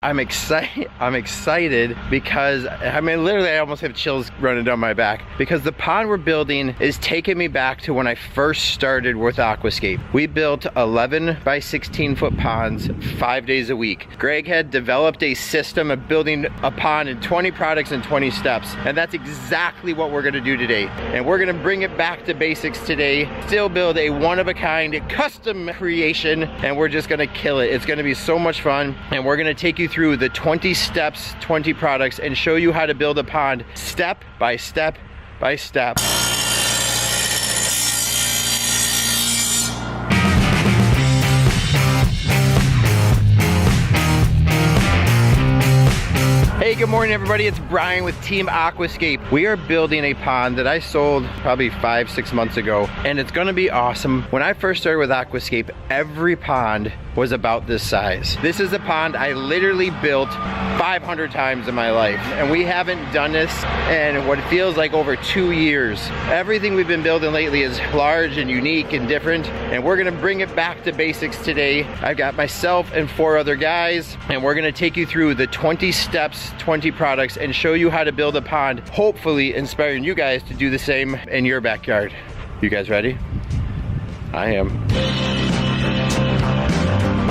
I'm excited because, I mean, literally I almost have chills running down my back because the pond we're building is taking me back to when I first started with aquascape. We built 11 by 16 foot ponds 5 days a week. Greg had developed a system of building a pond in 20 products and 20 steps, and that's exactly what we're gonna do today. And we're gonna bring it back to basics today, still build a one-of-a-kind custom creation, and we're just gonna kill it. It's gonna be so much fun, and we're gonna take you through the 20 steps, 20 products, and show you how to build a pond step by step by step. Hey, good morning everybody, it's Brian with Team Aquascape. We are building a pond that I sold probably 5-6 months ago, and it's gonna be awesome. When I first started with Aquascape, every pond was about this size. This is a pond I literally built 500 times in my life, and we haven't done this in what feels like over 2 years. Everything we've been building lately is large and unique and different, and we're gonna bring it back to basics today. I've got myself and 4 other guys, and we're gonna take you through the 20 steps, 20 products, and show you how to build a pond, hopefully inspiring you guys to do the same in your backyard. You guys ready? I am.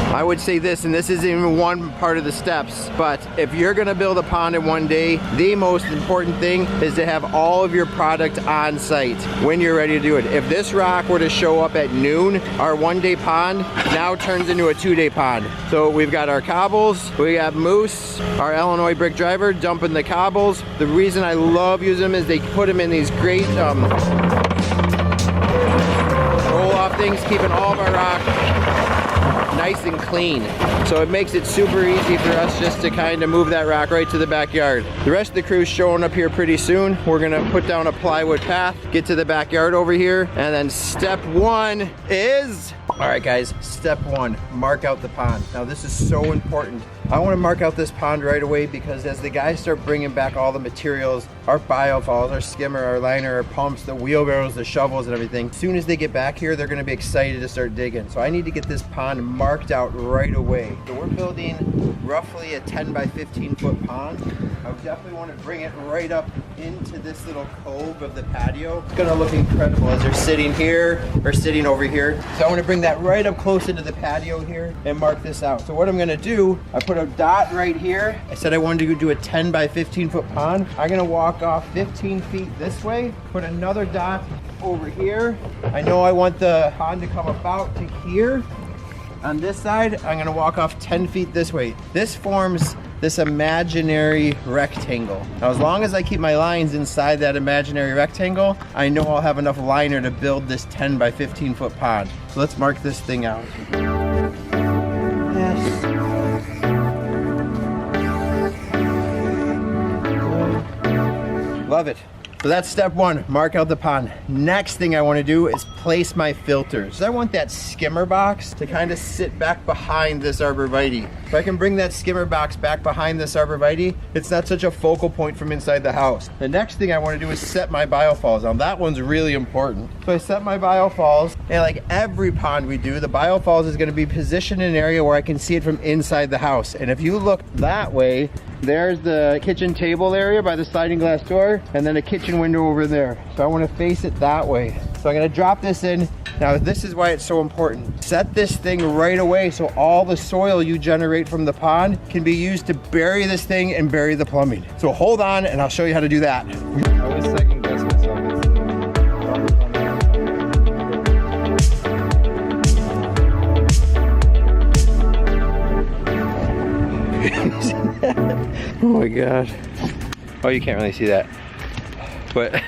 I would say this, and this isn't even one part of the steps, but if you're gonna build a pond in one day, the most important thing is to have all of your product on site when you're ready to do it. If this rock were to show up at noon, our 1 day pond now turns into a 2 day pond. So we've got our cobbles, we have Moose, our Illinois brick driver, dumping the cobbles. The reason I love using them is they put them in these great roll-off things, keeping all of our rock nice and clean. So it makes it super easy for us just to kind of move that rock right to the backyard. The rest of the crew's showing up here pretty soon. We're gonna put down a plywood path, get to the backyard over here, and then step 1 is, all right guys, step 1, mark out the pond. Now this is so important. I want to mark out this pond right away because as the guys start bringing back all the materials, our biofalls, our skimmer, our liner, our pumps, the wheelbarrows, the shovels and everything, as soon as they get back here, they're going to be excited to start digging. So I need to get this pond marked out right away. So we're building roughly a 10 by 15 foot pond. I definitely want to bring it right up into this little cove of the patio. It's going to look incredible as they're sitting here or sitting over here. So I want to bring that right up close into the patio here and mark this out. So what I'm going to do, I put a dot right here. I said I wanted to do a 10 by 15 foot pond. I'm gonna walk off 15 feet this way, put another dot over here. I know I want the pond to come about to here. On this side, I'm gonna walk off 10 feet this way. This forms this imaginary rectangle. Now, as long as I keep my lines inside that imaginary rectangle, I know I'll have enough liner to build this 10 by 15 foot pond. So let's mark this thing out. Yes. Love it. So that's step 1, mark out the pond. Next thing I want to do is place my filters. I want that skimmer box to kind of sit back behind this arborvitae. If I can bring that skimmer box back behind this arborvitae, it's not such a focal point from inside the house. The next thing I want to do is set my biofalls. Now that one's really important. So I set my biofalls, and like every pond we do, the biofalls is going to be positioned in an area where I can see it from inside the house. And if you look that way, there's the kitchen table area by the sliding glass door, and then a kitchen window over there. So I want to face it that way. So I'm going to drop this in. Now this is why it's so important. Set this thing right away so all the soil you generate from the pond can be used to bury this thing and bury the plumbing. So hold on and I'll show you how to do that. I was second guessing myself. Oh my god. Oh, you can't really see that. But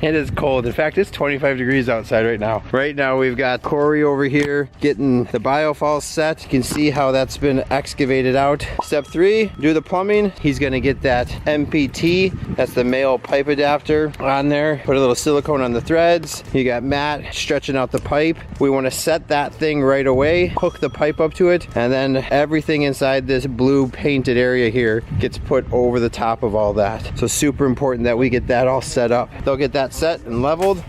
it is cold. In fact, it's 25 degrees outside right now. Right now we've got Corey over here getting the biofalls set. You can see how that's been excavated out. Step 3, do the plumbing. He's gonna get that MPT, that's the male pipe adapter, on there. Put a little silicone on the threads. You got Matt stretching out the pipe. We wanna set that thing right away, hook the pipe up to it, and then everything inside this blue painted area here gets put over the top of all that. So super important that we get that all set up. They'll get that set and leveled.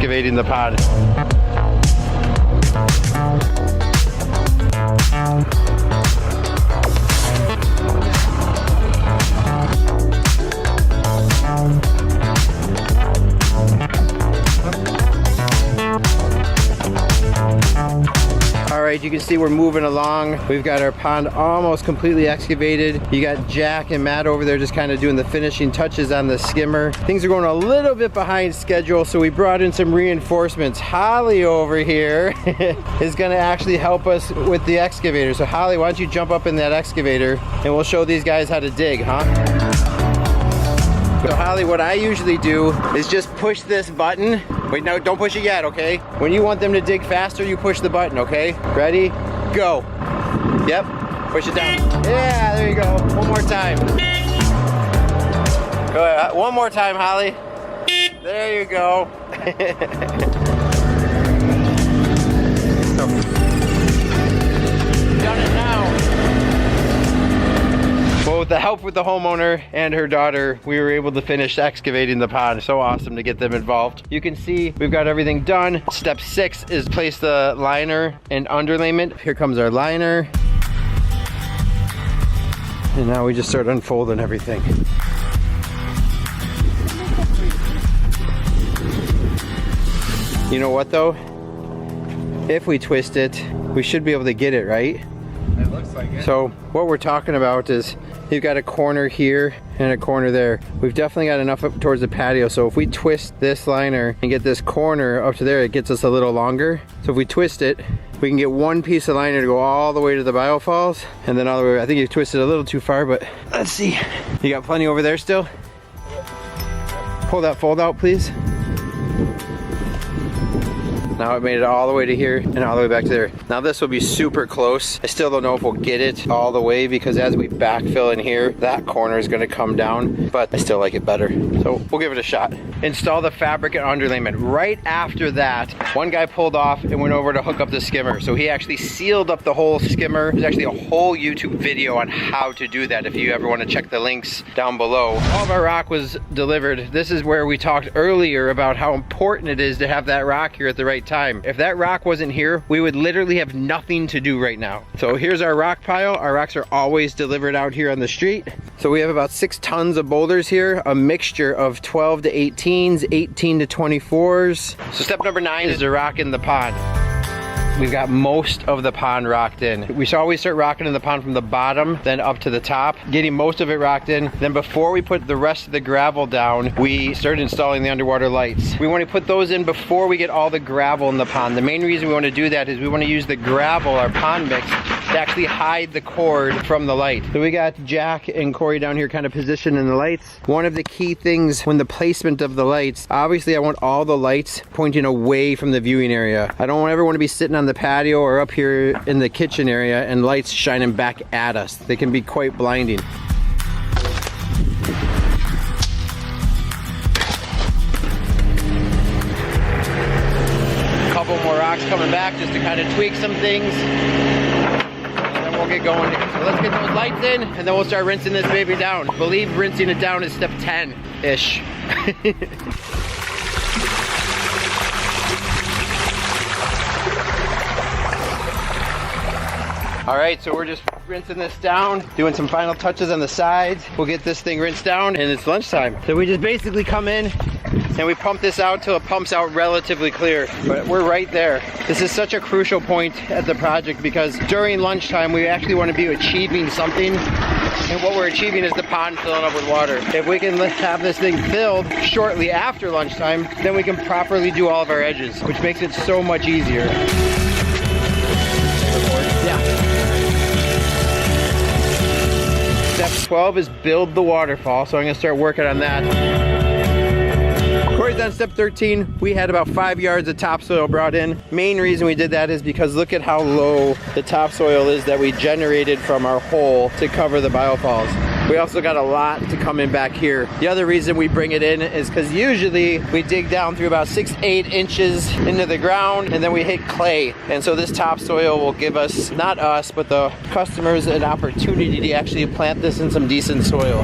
excavating the pond. You can see we're moving along. We've got our pond almost completely excavated. You got Jack and Matt over there just kind of doing the finishing touches on the skimmer. Things are going a little bit behind schedule, so we brought in some reinforcements. Holly over here is going to actually help us with the excavator. So Holly, why don't you jump up in that excavator and we'll show these guys how to dig, huh? So Holly, what I usually do is just push this button. Wait, no, don't push it yet, okay? When you want them to dig faster, you push the button, okay? Ready? Go. Yep, push it down. Yeah, there you go. One more time. Go ahead. One more time, Holly. There you go. Done it now. Well, with the help with the homeowner and her daughter, we were able to finish excavating the pond. So awesome to get them involved. You can see we've got everything done. Step 6 is place the liner and underlayment. Here comes our liner. And now we just start unfolding everything. You know what though? If we twist it, we should be able to get it, right? It looks like it. So what we're talking about is you've got a corner here and a corner there. We've definitely got enough up towards the patio, so if we twist this liner and get this corner up to there, it gets us a little longer. So if we twist it, we can get one piece of liner to go all the way to the biofalls, and then all the way, I think you twisted a little too far, but let's see. You got plenty over there still? Pull that fold out, please. Now it made it all the way to here and all the way back to there. Now this will be super close. I still don't know if we'll get it all the way because as we backfill in here, that corner is gonna come down, but I still like it better. So we'll give it a shot. Install the fabric and underlayment. Right after that, one guy pulled off and went over to hook up the skimmer. So he actually sealed up the whole skimmer. There's actually a whole YouTube video on how to do that if you ever wanna check the links down below. All of our rock was delivered. This is where we talked earlier about how important it is to have that rock here at the right time. If that rock wasn't here, we would literally have nothing to do right now. So here's our rock pile. Our rocks are always delivered out here on the street. So we have about 6 tons of boulders here, a mixture of 12 to 18s, 18 to 24s. So step number 9 is to rock in the pond. We've got most of the pond rocked in. We should always start rocking in the pond from the bottom, then up to the top, getting most of it rocked in. Then before we put the rest of the gravel down, we start installing the underwater lights. We want to put those in before we get all the gravel in the pond. The main reason we want to do that is we want to use the gravel, our pond mix, to actually hide the cord from the light. So we got Jack and Corey down here kind of positioned in the lights. One of the key things when the placement of the lights, obviously I want all the lights pointing away from the viewing area. I don't ever want to be sitting on the patio or up here in the kitchen area and lights shining back at us. They can be quite blinding. A couple more rocks coming back just to kind of tweak some things. And then we'll get going here. So let's get those lights in and then we'll start rinsing this baby down. I believe rinsing it down is step 10-ish. All right, so we're just rinsing this down, doing some final touches on the sides. We'll get this thing rinsed down and it's lunchtime. So we just basically come in and we pump this out till it pumps out relatively clear, but we're right there. This is such a crucial point at the project because during lunchtime, we actually want to be achieving something. And what we're achieving is the pond filling up with water. If we can have this thing filled shortly after lunchtime, then we can properly do all of our edges, which makes it so much easier. Step 12 is build the waterfall, so I'm gonna start working on that. Corey's on step 13. We had about 5 yards of topsoil brought in. Main reason we did that is because look at how low the topsoil is that we generated from our hole to cover the biofalls. We also got a lot to come in back here. The other reason we bring it in is because usually we dig down through about 6-8 inches into the ground and then we hit clay. And so this topsoil will give us, not us, but the customers an opportunity to actually plant this in some decent soil.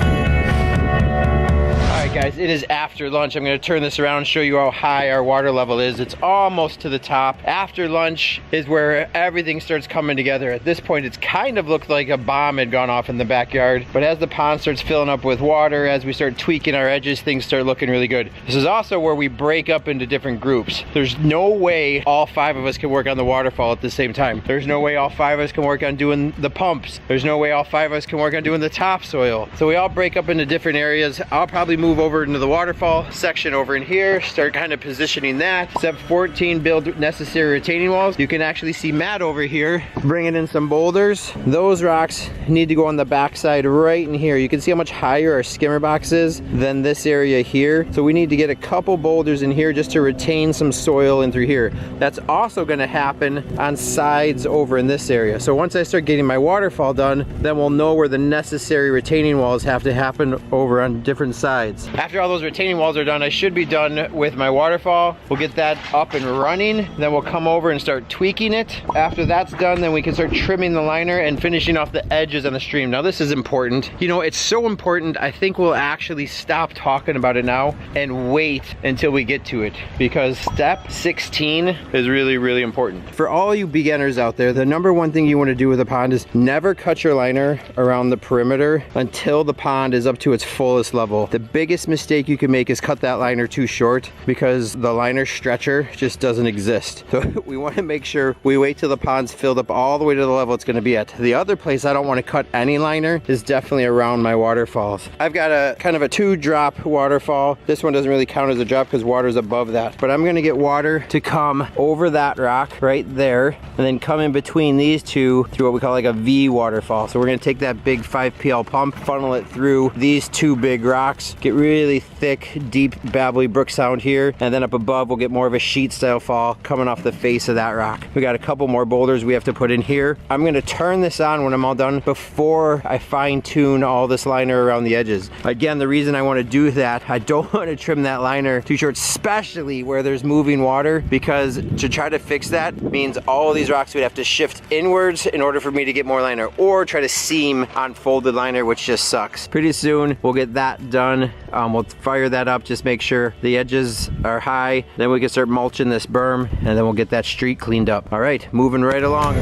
All right, right, guys, it is after lunch. I'm gonna turn this around and show you how high our water level is. It's almost to the top. After lunch is where everything starts coming together. At this point, it's kind of looked like a bomb had gone off in the backyard, but as the pond starts filling up with water, as we start tweaking our edges, things start looking really good. This is also where we break up into different groups. There's no way all 5 of us can work on the waterfall at the same time. There's no way all 5 of us can work on doing the pumps. There's no way all 5 of us can work on doing the topsoil. So we all break up into different areas. I'll probably move over into the waterfall section over in here, start kind of positioning that. Step 14, build necessary retaining walls. You can actually see Matt over here bringing in some boulders. Those rocks need to go on the backside right in here. You can see how much higher our skimmer box is than this area here. So we need to get a couple boulders in here just to retain some soil in through here. That's also going to happen on sides over in this area. So once I start getting my waterfall done, then we'll know where the necessary retaining walls have to happen over on different sides. After all those retaining walls are done, I should be done with my waterfall. We'll get that up and running. Then we'll come over and start tweaking it. After that's done, then we can start trimming the liner and finishing off the edges on the stream. Now this is important. You know, it's so important, I think we'll actually stop talking about it now and wait until we get to it, because step 16 is really, really important. For all you beginners out there, the number one thing you want to do with a pond is never cut your liner around the perimeter until the pond is up to its fullest level. The biggest mistake you can make is cut that liner too short, because the liner stretcher just doesn't exist. So we want to make sure we wait till the pond's filled up all the way to the level it's going to be at. The other place I don't want to cut any liner is definitely around my waterfalls. I've got a kind of a 2-drop waterfall. This one doesn't really count as a drop because water's above that, but I'm going to get water to come over that rock right there and then come in between these two through what we call like a V waterfall. So we're going to take that big 5 PL pump, funnel it through these 2 big rocks, get really thick, deep, babbly brook sound here, and then up above we'll get more of a sheet style fall coming off the face of that rock. We got a couple more boulders we have to put in here. I'm going to turn this on when I'm all done before I fine tune all this liner around the edges. Again, the reason I want to do that, I don't want to trim that liner too short, especially where there's moving water, because to try to fix that means all of these rocks would have to shift inwards in order for me to get more liner, or try to seam on folded liner, which just sucks. Pretty soon we'll get that done. We'll fire that up, just make sure the edges are high, then we can start mulching this berm, and then we'll get that street cleaned up. All right, moving right along.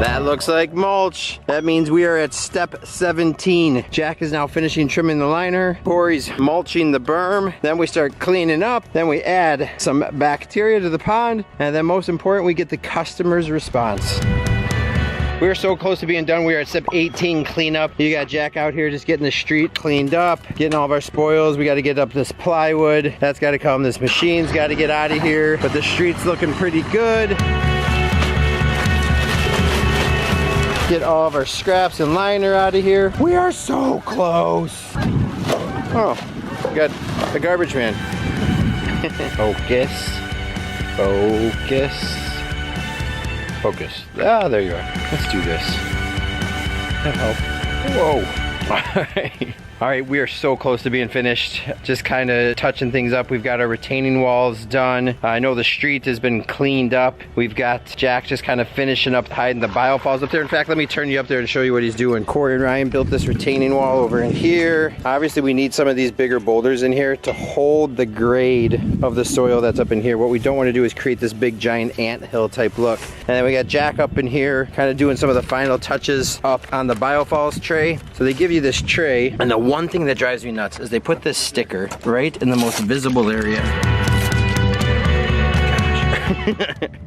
That looks like mulch. That means we are at step 17. Jack is now finishing trimming the liner. Corey's mulching the berm. Then we start cleaning up. Then we add some bacteria to the pond. And then most important, we get the customer's response. We're so close to being done. We are at step 18, cleanup. You got Jack out here just getting the street cleaned up, getting all of our spoils. We got to get up this plywood. That's got to come. This machine's got to get out of here. But the street's looking pretty good. Get all of our scraps and liner out of here. We are so close. Oh, we got a garbage man. Focus. Focus. Focus. Ah, there you are. Let's do this. That help. Whoa. All right. All right, we are so close to being finished. Just kind of touching things up. We've got our retaining walls done. I know the street has been cleaned up. We've got Jack just kind of finishing up hiding the biofalls up there. In fact, let me turn you up there and show you what he's doing. Corey and Ryan built this retaining wall over in here. Obviously, we need some of these bigger boulders in here to hold the grade of the soil that's up in here. What we don't want to do is create this big giant anthill type look. And then we got Jack up in here kind of doing some of the final touches up on the biofalls tray. So they give you this tray, and the one thing that drives me nuts is they put this sticker right in the most visible area.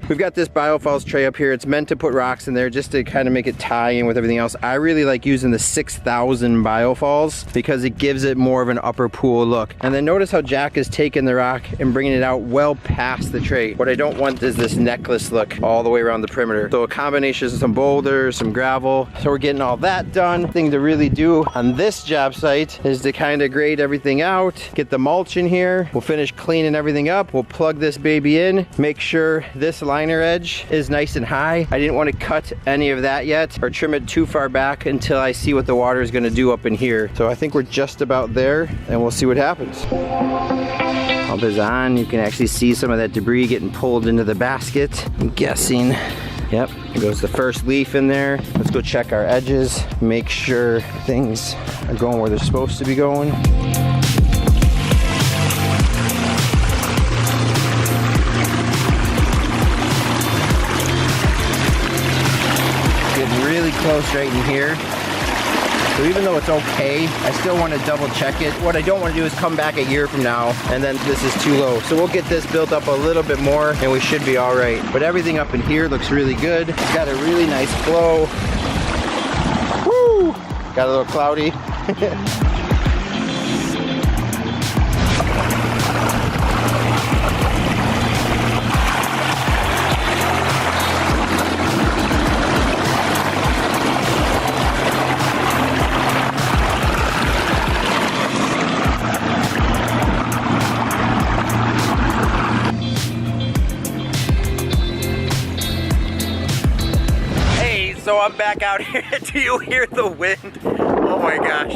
We've got this biofalls tray up here. It's meant to put rocks in there just to kind of make it tie in with everything else. I really like using the 6,000 biofalls because it gives it more of an upper pool look. And then notice how Jack is taking the rock and bringing it out well past the tray. What I don't want is this necklace look all the way around the perimeter. So a combination of some boulders, some gravel. So we're getting all that done. Thing to really do on this job site is to kind of grade everything out, get the mulch in here. We'll finish cleaning everything up. We'll plug this baby in, make sure this liner edge is nice and high. I didn't want to cut any of that yet or trim it too far back until I see what the water is going to do up in here. So I think we're just about there, and we'll see what happens. Pump is on. You can actually see some of that debris getting pulled into the basket. I'm guessing Yep, there goes the first leaf in there. Let's go check our edges, make sure things are going where they're supposed to be going. Getting really close right in here. So even though it's okay, I still want to double check it. What I don't want to do is come back a year from now and then this is too low. So we'll get this built up a little bit more and we should be all right. But everything up in here looks really good. It's got a really nice flow. Woo! Got a little cloudy. So I'm back out here. Do you hear the wind? Oh my gosh.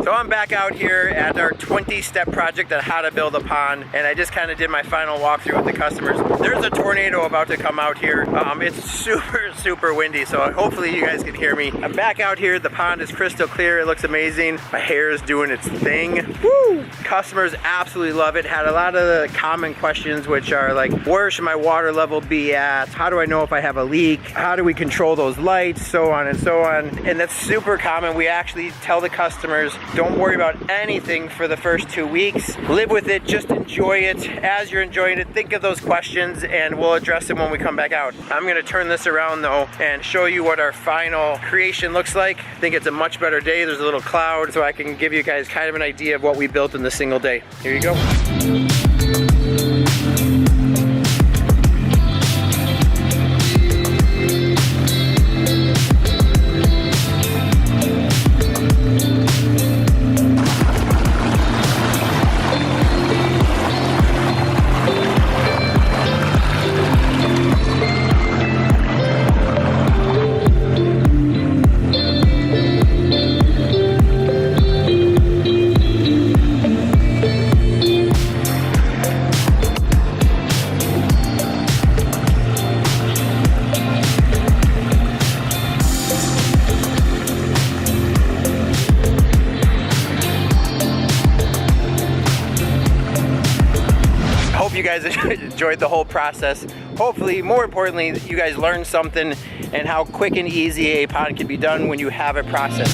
So I'm back out here at our 20-step project on how to build a pond, and I just kind of did my final walkthrough with the customers. There's a tornado about to come out here. It's super windy, so hopefully you guys can hear me. I'm back out here. The pond is crystal clear. It looks amazing. My hair is doing its thing. Woo! Customers absolutely love it. Had a lot of the common questions, which are like, where should my water level be at? How do I know if I have a leak? How do we control those lights? So on and so on. And that's super common. We actually tell the customers, don't worry about anything for the first 2 weeks. Live with it, just enjoy it. As you're enjoying it, think of those questions and we'll address them when we come back out. I'm gonna turn this around though and show you what our final creation looks like. I think it's a much better day. There's a little cloud, so I can give you guys kind of an idea of what we built in the single day. Here you go. You guys enjoyed the whole process. Hopefully, more importantly, you guys learned something and how quick and easy a pond can be done when you have a process.